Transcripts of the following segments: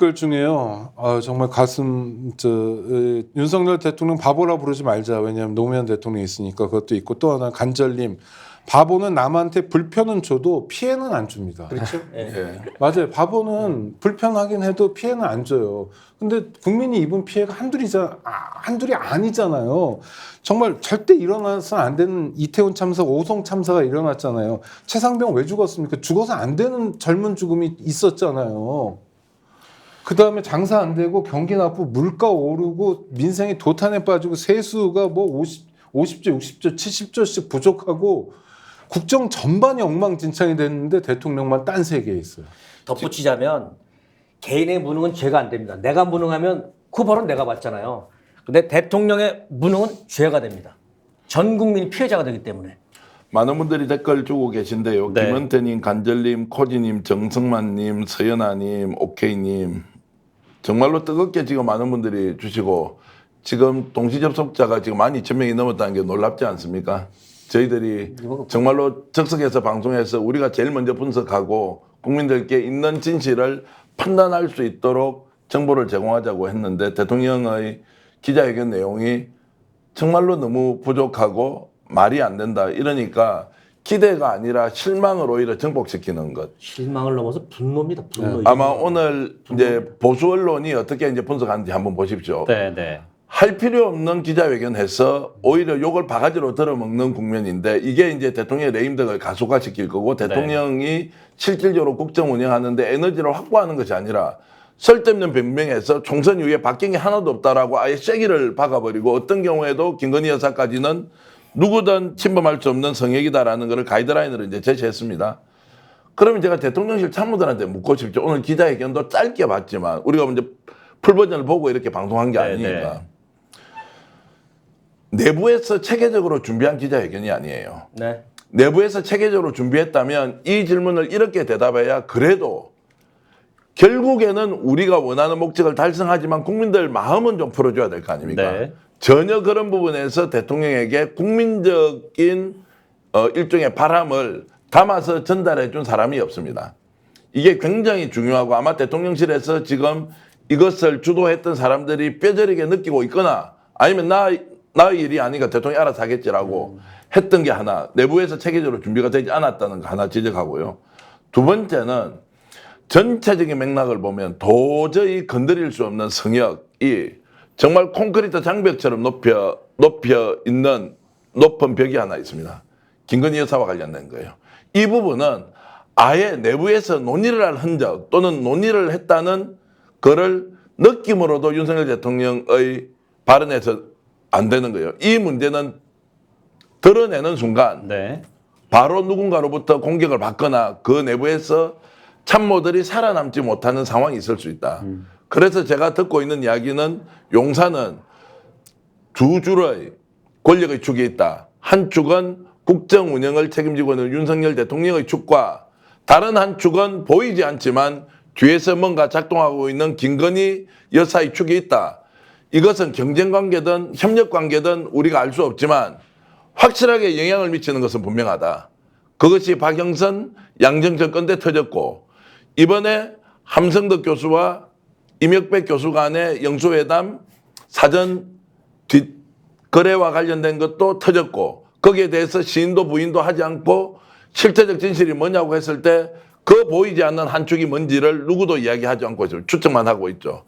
댓글 중에요. 정말 윤석열 대통령 바보라 부르지 말자. 왜냐하면 노무현 대통령이 있으니까 그것도 있고 또 하나 간절님. 바보는 남한테 불편은 줘도 피해는 안 줍니다. 그렇죠. 예. 맞아요. 바보는 불편하긴 해도 피해는 안 줘요. 근데 국민이 입은 피해가 한둘이 아니잖아요. 정말 절대 일어나서는 안 되는 이태원 참사, 오송 참사가 일어났잖아요. 최상병 왜 죽었습니까? 죽어서 안 되는 젊은 죽음이 있었잖아요. 그 다음에 장사 안 되고 경기 나쁘고 물가 오르고 민생이 도탄에 빠지고 세수가 뭐 50조, 60조, 70조씩 부족하고 국정 전반이 엉망진창이 됐는데 대통령만 딴 세계에 있어요. 덧붙이자면 개인의 무능은 죄가 안 됩니다. 내가 무능하면 그 벌은 내가 받잖아요. 근데 대통령의 무능은 죄가 됩니다. 전 국민이 피해자가 되기 때문에. 많은 분들이 댓글 주고 계신데요. 네. 김은태님, 간절님, 코지님, 정성만님, 서연아님, 오케이님 정말로 뜨겁게 지금 많은 분들이 주시고 지금 동시 접속자가 지금 12,000명이 넘었다는 게 놀랍지 않습니까? 저희들이 정말로 적석해서 방송해서 우리가 제일 먼저 분석하고 국민들께 있는 진실을 판단할 수 있도록 정보를 제공하자고 했는데 대통령의 기자회견 내용이 정말로 너무 부족하고 말이 안 된다. 이러니까 기대가 아니라 실망을 오히려 정복시키는 것. 실망을 넘어서 분노입니다. 분노. 아마 오늘 이제 보수 언론이 어떻게 이제 분석하는지 한번 보십시오. 네. 할 필요 없는 기자회견해서 오히려 욕을 바가지로 들어먹는 국면인데 이게 이제 대통령의 레임덕을 가속화시킬 거고 대통령이 실질적으로 국정 운영하는데 에너지를 확보하는 것이 아니라 쓸데없는 변명에서 총선 이후에 바뀐 게 하나도 없다라고 아예 쐐기를 박아버리고 어떤 경우에도 김건희 여사까지는 누구든 침범할 수 없는 성역이다라는 것을 가이드라인으로 이제 제시했습니다. 그러면 제가 대통령실 참모들한테 묻고 싶죠. 오늘 기자회견도 짧게 봤지만 우리가 먼저 풀버전을 보고 이렇게 방송한 게 아니니까. 내부에서 체계적으로 준비한 기자회견이 아니에요. 네. 내부에서 체계적으로 준비했다면 이 질문을 이렇게 대답해야 그래도 결국에는 우리가 원하는 목적을 달성하지만 국민들 마음은 좀 풀어줘야 될 거 아닙니까? 네. 전혀 그런 부분에서 대통령에게 국민적인 일종의 바람을 담아서 전달해 준 사람이 없습니다. 이게 굉장히 중요하고 아마 대통령실에서 지금 이것을 주도했던 사람들이 뼈저리게 느끼고 있거나 아니면 나의 일이 아니니까 대통령이 알아서 하겠지라고 했던 게 하나, 내부에서 체계적으로 준비가 되지 않았다는 거 하나 지적하고요. 두 번째는 전체적인 맥락을 보면 도저히 건드릴 수 없는 성역이 정말 콘크리트 장벽처럼 높여 있는 높은 벽이 하나 있습니다. 김건희 여사와 관련된 거예요. 이 부분은 아예 내부에서 논의를 할 흔적 또는 논의를 했다는 거를 느낌으로도 윤석열 대통령의 발언에서 안 되는 거예요. 이 문제는 드러내는 순간 바로 누군가로부터 공격을 받거나 그 내부에서 참모들이 살아남지 못하는 상황이 있을 수 있다. 그래서 제가 듣고 있는 이야기는 용산은 두 줄의 권력의 축이 있다. 한 축은 국정 운영을 책임지고 있는 윤석열 대통령의 축과 다른 한 축은 보이지 않지만 뒤에서 뭔가 작동하고 있는 김건희 여사의 축이 있다. 이것은 경쟁관계든 협력관계든 우리가 알 수 없지만 확실하게 영향을 미치는 것은 분명하다. 그것이 박영선, 양정철 건대 터졌고 이번에 함성덕 교수와 임혁백 교수 간의 영수회담 사전 뒷거래와 관련된 것도 터졌고 거기에 대해서 시인도 부인도 하지 않고 실체적 진실이 뭐냐고 했을 때 그 보이지 않는 한 축이 뭔지를 누구도 이야기하지 않고 있어요. 추측만 하고 있죠.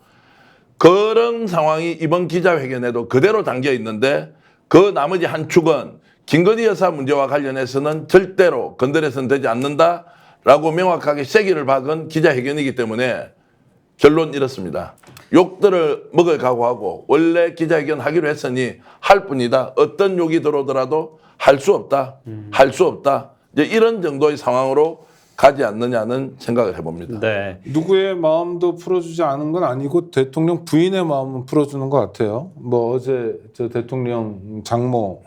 그런 상황이 이번 기자회견에도 그대로 담겨 있는데 그 나머지 한 축은 김건희 여사 문제와 관련해서는 절대로 건드려서는 되지 않는다라고 명확하게 쐐기를 박은 기자회견이기 때문에 결론 이렇습니다. 욕들을 먹을 각오하고 원래 기자회견 하기로 했으니 할 뿐이다. 어떤 욕이 들어오더라도 할 수 없다. 할 수 없다. 이제 이런 정도의 상황으로 가지 않느냐는 생각을 해봅니다. 네. 누구의 마음도 풀어주지 않은 건 아니고 대통령 부인의 마음은 풀어주는 것 같아요. 뭐 어제 저 대통령 장모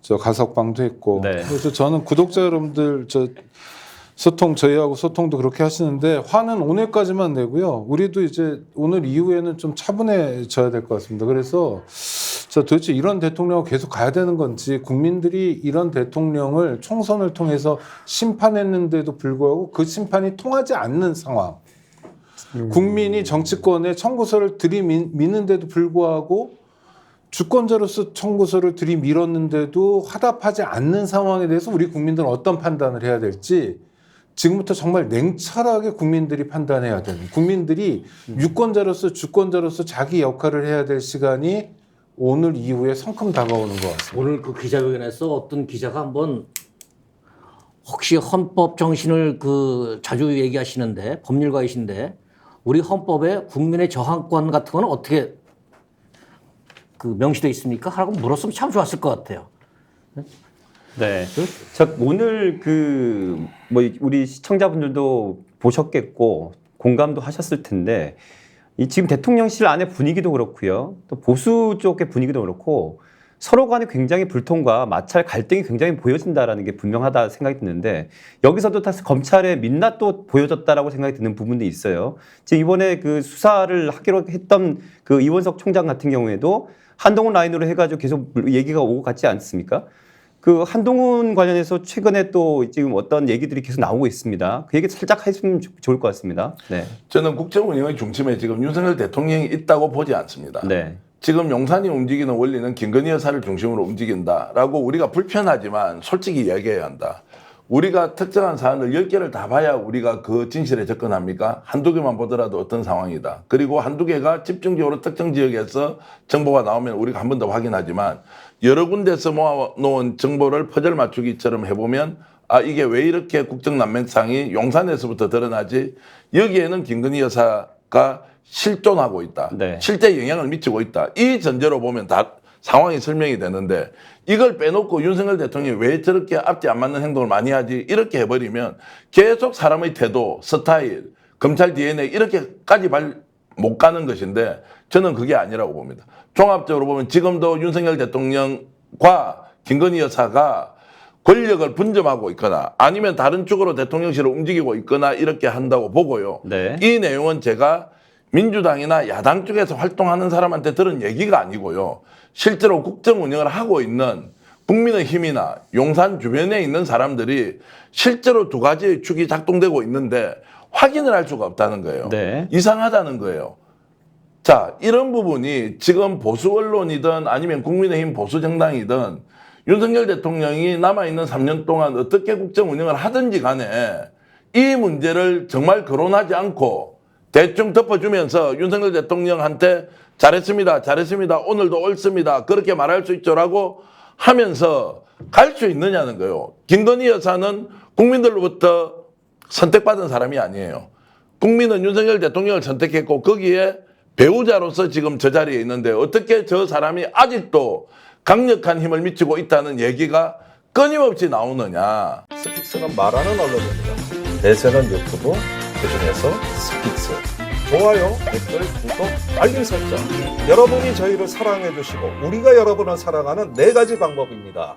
저 가석방도 했고 그래서 저는 구독자 여러분들 저희하고 소통도 그렇게 하시는데 화는 오늘까지만 내고요. 우리도 이제 오늘 이후에는 좀 차분해져야 될 것 같습니다. 그래서 도대체 이런 대통령을 계속 가야 되는 건지 국민들이 이런 대통령을 총선을 통해서 심판했는데도 불구하고 그 심판이 통하지 않는 상황. 국민이 정치권에 청구서를 들이미는데도 불구하고 주권자로서 청구서를 들이밀었는데도 화답하지 않는 상황에 대해서 우리 국민들은 어떤 판단을 해야 될지 지금부터 정말 냉철하게 국민들이 판단해야 되는, 국민들이 유권자로서 주권자로서 자기 역할을 해야 될 시간이 오늘 이후에 성큼 다가오는 것 같습니다. 오늘 그 기자회견에서 어떤 기자가 한번 혹시 헌법 정신을 그 자주 얘기하시는데 법률가이신데 우리 헌법에 국민의 저항권 같은 거는 어떻게 그 명시되어 있습니까? 하고 물었으면 참 좋았을 것 같아요. 네. 오늘 우리 시청자분들도 보셨겠고 공감도 하셨을 텐데 이 지금 대통령실 안의 분위기도 그렇고요. 또 보수 쪽의 분위기도 그렇고 서로 간에 굉장히 불통과 마찰 갈등이 굉장히 보여진다라는 게 분명하다 생각이 드는데 여기서도 다시 검찰의 민낯도 보여졌다라고 생각이 드는 부분도 있어요. 지금 이번에 그 수사를 하기로 했던 그 이원석 총장 같은 경우에도 한동훈 라인으로 해가지고 계속 얘기가 오고 갔지 않습니까? 그 한동훈 관련해서 최근에 또 지금 어떤 얘기들이 계속 나오고 있습니다. 그 얘기 살짝 해주면 좋을 것 같습니다. 네. 저는 국정 운영의 중심에 지금 윤석열 대통령이 있다고 보지 않습니다. 네. 지금 용산이 움직이는 원리는 김건희 여사를 중심으로 움직인다라고 우리가 불편하지만 솔직히 이야기해야 한다. 우리가 특정한 사안을 10개를 다 봐야 우리가 그 진실에 접근합니까? 한두 개만 보더라도 어떤 상황이다. 그리고 한두 개가 집중적으로 특정 지역에서 정보가 나오면 우리가 한 번 더 확인하지만 여러 군데서 모아놓은 정보를 퍼즐 맞추기처럼 해보면 아 이게 왜 이렇게 국정난맹상이 용산에서부터 드러나지? 여기에는 김건희 여사가 실존하고 있다. 네. 실제 영향을 미치고 있다. 이 전제로 보면 다 상황이 설명이 되는데 이걸 빼놓고 윤석열 대통령이 왜 저렇게 앞뒤 안 맞는 행동을 많이 하지? 이렇게 해버리면 계속 사람의 태도, 스타일, 검찰 DNA 이렇게까지 못 가는 것인데 저는 그게 아니라고 봅니다. 종합적으로 보면 지금도 윤석열 대통령과 김건희 여사가 권력을 분점하고 있거나 아니면 다른 쪽으로 대통령실을 움직이고 있거나 이렇게 한다고 보고요. 네. 이 내용은 제가 민주당이나 야당 쪽에서 활동하는 사람한테 들은 얘기가 아니고요. 실제로 국정 운영을 하고 있는 국민의힘이나 용산 주변에 있는 사람들이 실제로 두 가지의 축이 작동되고 있는데 확인을 할 수가 없다는 거예요. 네. 이상하다는 거예요. 자, 이런 부분이 지금 보수 언론이든 아니면 국민의힘 보수 정당이든 윤석열 대통령이 남아있는 3년 동안 어떻게 국정 운영을 하든지 간에 이 문제를 정말 거론하지 않고 대충 덮어주면서 윤석열 대통령한테 잘했습니다. 잘했습니다. 오늘도 옳습니다. 그렇게 말할 수 있죠라고 하면서 갈 수 있느냐는 거예요. 김건희 여사는 국민들로부터 선택받은 사람이 아니에요. 국민은 윤석열 대통령을 선택했고 거기에 배우자로서 지금 저 자리에 있는데 어떻게 저 사람이 아직도 강력한 힘을 미치고 있다는 얘기가 끊임없이 나오느냐. 스픽스는 말하는 언론입니다. 대세는 유튜브, 그중에서 스픽스. 좋아요, 댓글, 구독, 알림 설정. 여러분이 저희를 사랑해 주시고 우리가 여러분을 사랑하는 4가지 방법입니다.